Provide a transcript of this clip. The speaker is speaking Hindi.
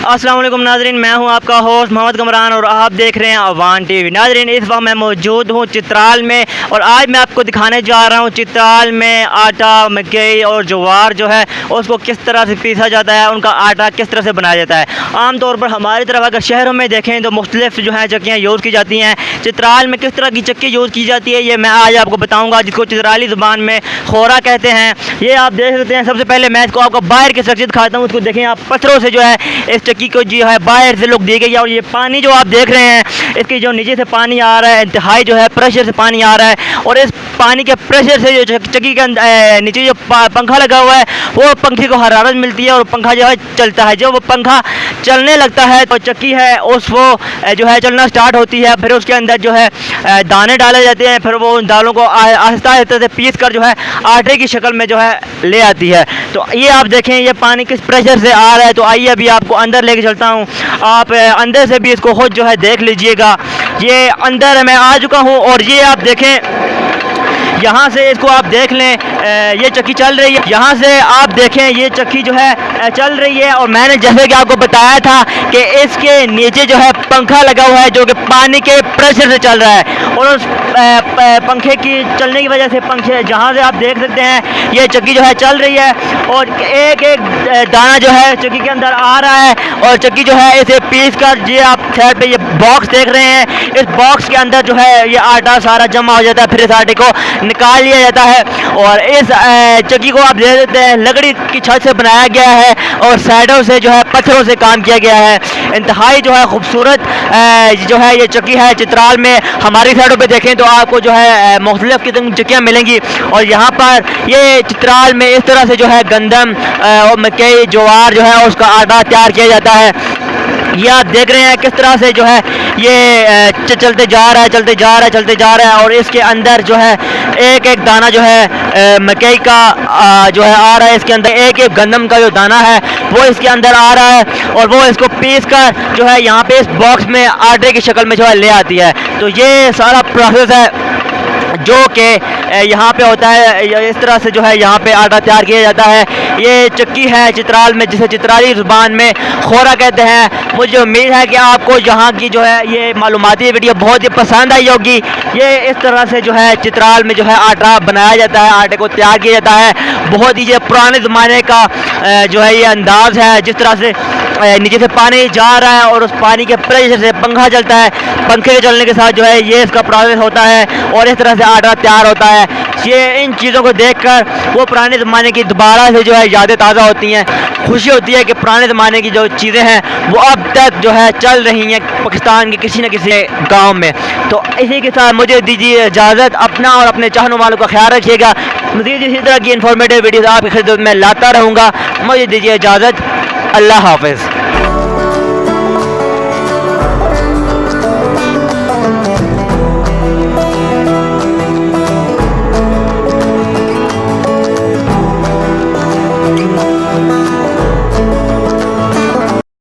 अस्सलाम वालेकुम नाजरीन, मैं हूं आपका होस्ट मोहम्मद कमरान और आप देख रहे हैं अवान टीवी। नाजरीन, इस वक्त मैं मौजूद हूं चित्राल में और आज मैं आपको दिखाने जा रहा हूं चित्राल में आटा, मकई और ज्वार जो है उसको किस तरह से पीसा जाता है, उनका आटा किस तरह से बनाया जाता है। आम तौर पर हमारी तरफ अगर शहरों में देखें तो मुख्तलिफ जो है चक्कियाँ यूज़ की जाती हैं। चित्राल में किस तरह की चक्की यूज़ की जाती है ये मैं आज आपको बताऊँगा, जिसको चित्राली ज़ुबान में खोरा कहते हैं। ये आप देख सकते हैं। सबसे पहले मैं इसको आपको बाहर की स्ट्रक्चर दिखाता हूँ। उसको देखें आप, पत्थरों से जो है इस चक्की को जो है बाहर से लुक दी गई है। और ये पानी जो आप देख रहे हैं, इसके जो नीचे से पानी आ रहा है, इंतहाई जो है प्रेशर से पानी आ रहा है। और इस पानी के प्रेशर से जो चक्की के नीचे जो पंखा लगा हुआ है, वो पंखे को हरारत मिलती है और पंखा जो है चलता है। जब वो पंखा चलने लगता है तो चक्की है उस वो जो है चलना स्टार्ट होती है। फिर उसके अंदर जो है दाने डाले जाते हैं। फिर वो उन दालों को आहिस्ता आहिस्ता से पीस कर जो है आटे की शक्ल में जो है ले आती है। तो ये आप देखें ये पानी किस प्रेशर से आ रहा है। तो आइए अभी आपको अंदर लेके चलता हूँ, आप अंदर से भी इसको खुद जो है देख लीजिएगा। ये अंदर मैं आ चुका हूँ और ये आप देखें, यहाँ से इसको आप देख लें, ये चक्की चल रही है। यहाँ से आप देखें ये चक्की जो है चल रही है। और मैंने जैसे कि आपको बताया था कि इसके नीचे जो है पंखा लगा हुआ है जो कि पानी के प्रेशर से चल रहा है। और उस पंखे की चलने की वजह से पंखे जहाँ से आप देख सकते हैं ये चक्की जो है चल रही है। और एक एक दाना जो है चक्की के अंदर आ रहा है और चक्की जो है इसे पीस कर, ये आप साइड पे ये बॉक्स देख रहे हैं, इस बॉक्स के अंदर जो है ये आटा सारा जमा हो जाता है। फिर इस आटे को निकाल लिया जाता है। और इस चक्की को आप देख सकते हैं लकड़ी की छत से बनाया गया है और साइडों से जो है पत्थरों से काम किया गया है। इंतहाई जो है खूबसूरत जो है ये चक्की है। चित्राल में हमारी साइडों पे देखें तो आपको जो है मुख्तलिफ किस्म की चक्कियाँ मिलेंगी। और यहाँ पर ये चित्राल में इस तरह से जो है गंदम और मकई ज्वार जो है उसका आटा तैयार किया जाता है। ये आप देख रहे हैं किस तरह से जो है ये चलते जा रहा है, चलते जा रहा है, चलते जा रहा है। और इसके अंदर जो है एक एक दाना जो है मकई का जो है आ रहा है। इसके अंदर एक एक गंदम का जो दाना है वो इसके अंदर आ रहा है और वो इसको पीस कर जो है यहाँ पे इस बॉक्स में आटे की शक्ल में जो है ले आती है। तो ये सारा प्रोसेस है जो कि यहाँ पे होता है। इस तरह से जो है यहाँ पे आटा तैयार किया जाता है। ये चक्की है चित्राल में, जिसे चित्राली ज़ुबान में खोरा कहते हैं। मुझे उम्मीद है कि आपको यहाँ की जो है ये मालूमाती वीडियो बहुत ही पसंद आई होगी। ये इस तरह से जो है चित्राल में जो है आटा बनाया जाता है, आटे को तैयार किया जाता है। बहुत ही ये पुराने ज़माने का जो है ये अंदाज़ है, जिस तरह से नीचे से पानी जा रहा है और उस पानी के प्रेशर से पंखा चलता है। पंखे के चलने के साथ जो है ये इसका प्रोसेस होता है और इस तरह से आटा तैयार होता है। ये इन चीज़ों को देखकर वो पुराने ज़माने की दोबारा से जो है यादें ताज़ा होती हैं। खुशी होती है कि पुराने ज़माने की जो चीज़ें हैं वो अब तक जो है चल रही हैं पाकिस्तान के किसी न किसी गाँव में। तो इसी के साथ मुझे दीजिए इजाज़त। अपना और अपने चाहने वालों का ख्याल रखिएगा। मज़ीद इसी तरह की इन्फॉर्मेटिव वीडियोज़ आपकी खिदमत में लाता रहूँगा। मुझे दीजिए इजाज़त। अल्लाह हाफ़िज़।